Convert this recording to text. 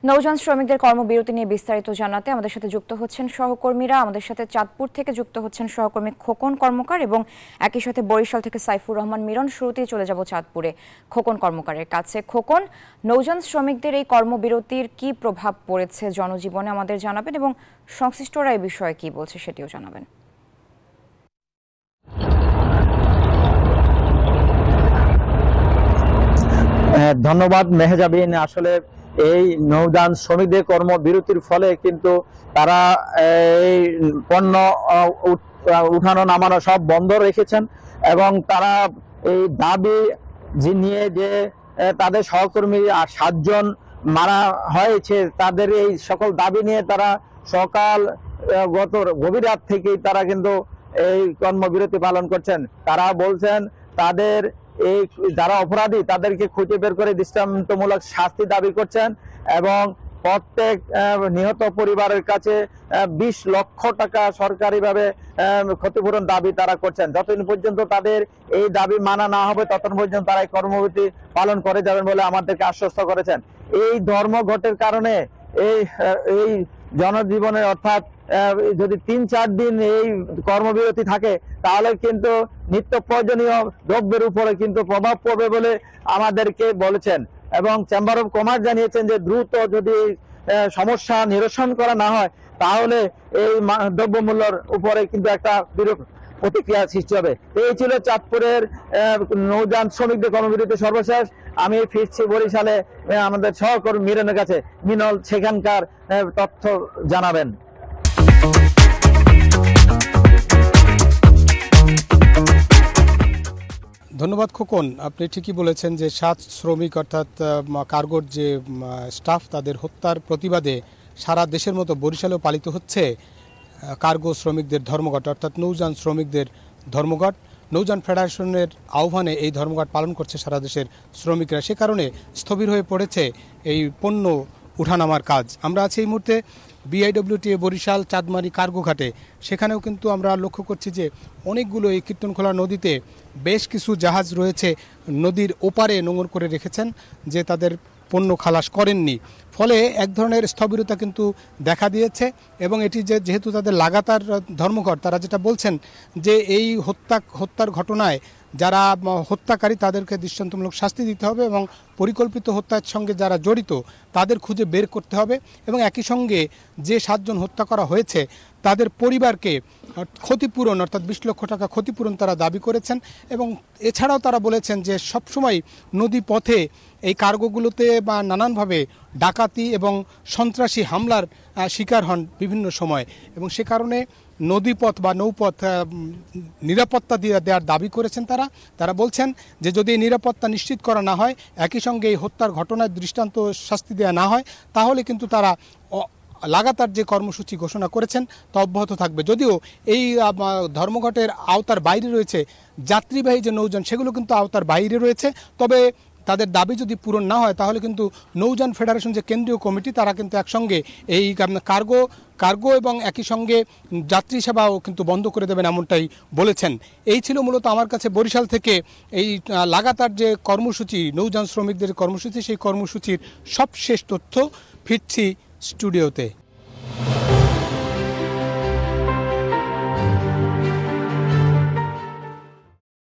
নৌযান শ্রমিকদের কর্মবিরতি নিয়ে বিস্তারিত জানাতে আমাদের সাথে যুক্ত হচ্ছেন সহকর্মীরা। আমাদের সাথে চাঁদপুর থেকে যুক্ত হচ্ছেন সহকর্মী খোকন কর্মকার এবং একই সাথে বরিশাল থেকে সাইফুর রহমান মিরন। শুরুতেই চলে যাব চাঁদপুরে খোকন কর্মকারের কাছে। খোকন, নৌযান শ্রমিকদের এই কর্মবিরতির কি প্রভাব পড়েছে জনজীবনে আমাদের জানাবেন এবং সংশ্লিষ্টরা এই বিষয়ে কি বলছে সেটিও জানাবেন। ধন্যবাদ মেহজাবিন। আসলে এই নৌযান শ্রমিকদের কর্মবিরতির ফলে কিন্তু তারা এই পণ্য উঠানো নামানো সব বন্ধ রেখেছেন এবং তারা এই দাবি নিয়ে যে তাদের সহকর্মী 7 জন মারা হয়েছে, তাদের এই সকল দাবি নিয়ে তারা সকাল গত গভীর রাত থেকেই তারা কিন্তু এই কর্মবিরতি পালন করছেন। তারা বলছেন তাদের এই যারা অপরাধী তাদেরকে খুঁজে বের করে দৃষ্টান্তমূলক শাস্তি দাবি করছেন এবং প্রত্যেক নিহত পরিবারের কাছে 20 লক্ষ টাকা সরকারিভাবে ক্ষতিপূরণ দাবি তারা করছেন। যতদিন পর্যন্ত তাদের এই দাবি মানা না হবে ততদিন পর্যন্ত তারা এই কর্মবিরতি পালন করে যাবেন বলে আমাদেরকে আশ্বস্ত করেছেন। এই ধর্মঘটের কারণে এই জনজীবনে অর্থাৎ যদি 3-4 দিন এই কর্মবিরতি থাকে তাহলে কিন্তু নিত্য প্রয়োজনীয় দ্রব্যের উপরে কিন্তু প্রভাব পড়বে বলে আমাদেরকে বলেছেন এবং চেম্বার অফ কমার্স জানিয়েছেন যে দ্রুত যদি সমস্যা নিরসন করা না হয় তাহলে এই দ্রব্যমূল্যের উপরে কিন্তু একটা প্রতিক্রিয়া সৃষ্টি হবে। এই ছিল চাঁদপুরের নৌযান শ্রমিকদের কর্মবিরতি সর্বশেষ। আমি ফিরছি বরিশালে আমাদের সহকর্মী মিরনের কাছে। মিনল সেখানকার তথ্য জানাবেন। ধন্যবাদ খোকন, আপনি ঠিকই বলেছেন যে 7 শ্রমিক অর্থাৎ কার্গোর যে স্টাফ তাদের হত্যার প্রতিবাদে সারা দেশের মতো বরিশালেও পালিত হচ্ছে কার্গো শ্রমিকদের ধর্মঘট অর্থাৎ নৌযান শ্রমিকদের ধর্মঘট। নৌযান ফেডারেশনের আহ্বানে এই ধর্মঘট পালন করছে সারা দেশের শ্রমিকরা। সে কারণে স্থবির হয়ে পড়েছে এই পণ্য উঠানামার কাজ। আমরা আছি এই মুহূর্তে বিআইডব্লিউটিএ বরিশাল চাঁদমারি কার্গো ঘাটে। সেখানেও কিন্তু আমরা লক্ষ্য করছি যে অনেকগুলো এই কীর্তনখোলা নদীতে বেশ কিছু জাহাজ রয়েছে, নদীর ওপারে নোঙর করে রেখেছেন যে তাদের পণ্য খালাস করেননি। ফলে এক ধরনের স্থবিরতা কিন্তু দেখা দিয়েছে এবং এটি যেহেতু তাদের লাগাতার ধর্মঘট, তারা যেটা বলছেন যে এই হত্যার ঘটনায় যারা হত্যাকারী তাদেরকে দৃষ্টান্তমূলক শাস্তি দিতে হবে এবং পরিকল্পিত হত্যার সঙ্গে যারা জড়িত তাদের খুঁজে বের করতে হবে এবং একই সঙ্গে যে 7 জন হত্যা করা হয়েছে তাদের পরিবারকে ক্ষতিপূরণ অর্থাৎ 20 লক্ষ টাকা ক্ষতিপূরণ তারা দাবি করেছেন। এবং এছাড়াও তারা বলেছেন যে সবসময় নদী পথে এই কার্গোগুলোতে বা নানানভাবে ডাকাতি এবং সন্ত্রাসী হামলার শিকার হন বিভিন্ন সময় এবং সে কারণে নদীপথ বা নৌপথ নিরাপত্তা দেওয়ার দাবি করেছেন। তারা বলছেন যে যদি নিরাপত্তা নিশ্চিত করা না হয়, একই সঙ্গে এই হত্যার ঘটনার দৃষ্টান্ত শাস্তি দেওয়া না হয়, তাহলে কিন্তু তারা লাগাতার যে কর্মসূচি ঘোষণা করেছেন তা অব্যাহত থাকবে। যদিও এই ধর্মঘটের আওতার বাইরে রয়েছে যাত্রীবাহী যে নৌযান, সেগুলো কিন্তু আওতার বাইরে রয়েছে। তবে তাদের দাবি যদি পূরণ না হয় তাহলে কিন্তু নৌযান ফেডারেশন যে কেন্দ্রীয় কমিটি তারা কিন্তু একসঙ্গে এই কার্গো এবং একই সঙ্গে যাত্রী সেবাও কিন্তু বন্ধ করে দেবেন এমনটাই বলেছেন। এই ছিল মূলত আমার কাছে বরিশাল থেকে এই লাগাতার যে কর্মসূচি নৌযান শ্রমিকদের কর্মসূচি, সেই কর্মসূচির সবশেষ তথ্য। ফিরছি স্টুডিওতে।